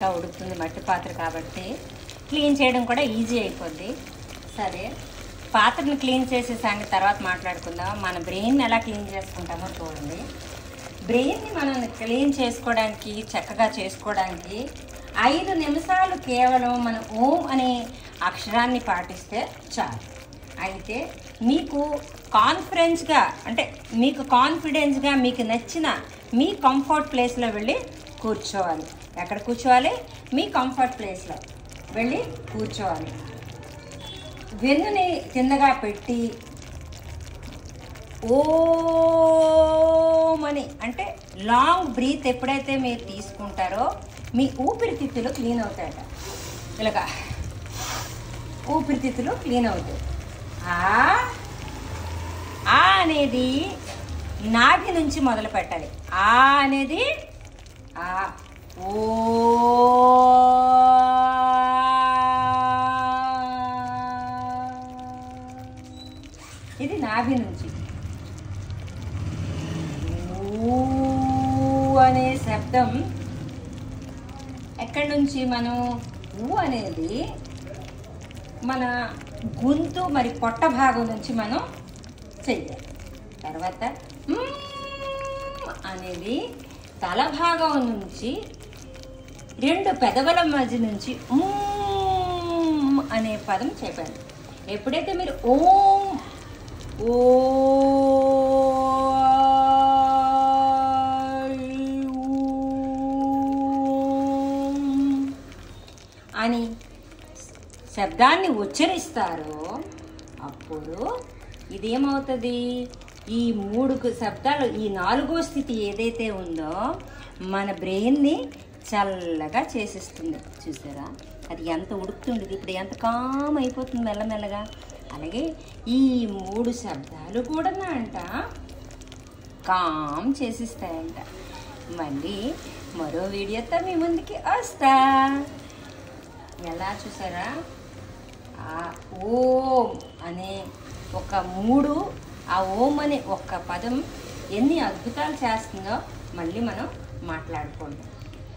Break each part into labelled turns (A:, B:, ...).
A: బాగా ఉడుకుతుంది, మట్టి పాత్ర కాబట్టి క్లీన్ చేయడం కూడా ఈజీ అయిపోద్ది. సరే, పాత్రని క్లీన్ చేసే సంగతి తర్వాత మాట్లాడుకుందాం. మన బ్రెయిన్ ఎలా క్లీన్ చేసుకుంటామో చూడండి. బ్రెయిన్ని మనం క్లీన్ చేసుకోవడానికి, చక్కగా చేసుకోవడానికి 5 నిమిషాలు కేవలం మనం ఓం అనే అక్షరాన్ని పాటిస్తే చాలు. అయితే మీకు కాన్ఫిడెన్స్గా, అంటే మీకు కాన్ఫిడెన్స్గా మీకు నచ్చిన మీ కంఫర్ట్ ప్లేస్లో వెళ్ళి కూర్చోవాలి. ఎక్కడ కూర్చోవాలి? మీ కంఫర్ట్ ప్లేస్లో వెళ్ళి కూర్చోవాలి. వెన్నుని కిందగా పెట్టి ఓం అని, అంటే లాంగ్ బ్రీత్ ఎప్పుడైతే మీరు తీసుకుంటారో మీ ఊపిరితిత్తులు క్లీన్ అవుతాయట. ఇలాగా ఊపిరితిత్తులు క్లీన్ అవుతాయి. ఆ అనేది నాభి నుంచి మొదలు పెట్టాలి. ఆ అనేది ఓ, ఇది నాభి నుంచి. ఊ అనే శబ్దం ఎక్కడి నుంచి? మనం ఊ అనేది మన గొంతు మరి పొట్ట భాగం నుంచి మనం చెయ్యాలి. తర్వాత అనేది తల భాగం నుంచి 2 పెదవుల మధ్య నుంచి అనే పదం చెప్పాలి. ఎప్పుడైతే మీరు ఓం ఓ అని శబ్దాన్ని ఉచ్చరిస్తారో అప్పుడు ఇదేమవుతుంది? ఈ 3 శబ్దాలు, ఈ 4వ స్థితి ఏదైతే ఉందో మన బ్రెయిన్ని చల్లగా చేసేస్తుంది. చూసారా అది ఎంత ఉడుకుతుండేది, ఇప్పుడు ఎంత కామ్ అయిపోతుంది మెల్లమెల్లగా. అలాగే ఈ 3 శబ్దాలు కూడా అంట కామ్ చేసిస్తాయంట. మళ్ళీ మరో వీడియోతో మీ ముందుకి వస్తా. ఎలా చూసారా? ఓం అనే ఒక 3, ఆ ఓం అనే ఒక్క పదం ఎన్ని అద్భుతాలు చేస్తుందో మళ్ళీ మనం మాట్లాడుకోండి.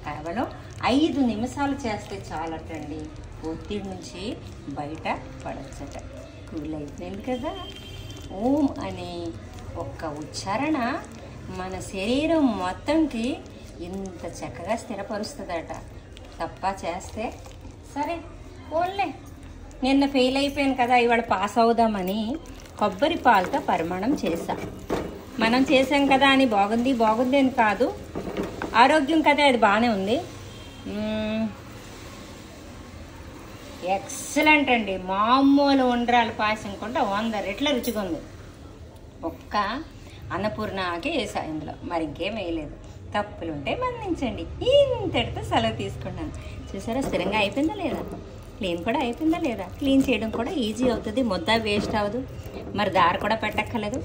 A: కేవలం 5 నిమిషాలు చేస్తే చాలటండి, ఒత్తిడి నుంచి బయట పడచ్చట. కూల్ అయిపోయింది కదా. ఓం అనే ఒక్క ఉచ్చారణ మన శరీరం మొత్తంకి ఇంత చక్కగా స్థిరపరుస్తుందట. తప్ప చేస్తే సరే ఓన్లే, నిన్న ఫెయిల్ అయిపోయాను కదా, ఇవాళ పాస్ అవుదామని కొబ్బరి పాలతో పరిమాణం చేశాం. మనం చేసాం కదా అని బాగుంది బాగుంది అని కాదు, ఆరోగ్యం కదా అది బాగానే ఉంది. ఎక్సలెంట్ అండి. మామూలు ఉండ్రాలు పాయసం కూడా 100 రెట్ల రుచిగా ఉంది. ఒక్క అన్నపూర్ణకి వేసా ఇందులో, మరి ఇంకేం వేయలేదు. తప్పులుంటే మన్నించండి. ఇంతటితో సెలవు తీసుకున్నాను. చూసారా స్థిరంగా అయిపోయిందా లేదా, క్లీన్ కూడా అయిపోయిందా లేదా. క్లీన్ చేయడం కూడా ఈజీ అవుతుంది, ముద్ద వేస్ట్ అవ్వదు, మరి దారి కూడా పెట్టక్కర్లేదు.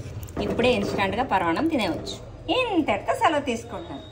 A: ఇప్పుడే ఇన్స్టెంట్గా పరమాణం తినేవచ్చు. ఇంతటితో సెలవు తీసుకుంటున్నాను.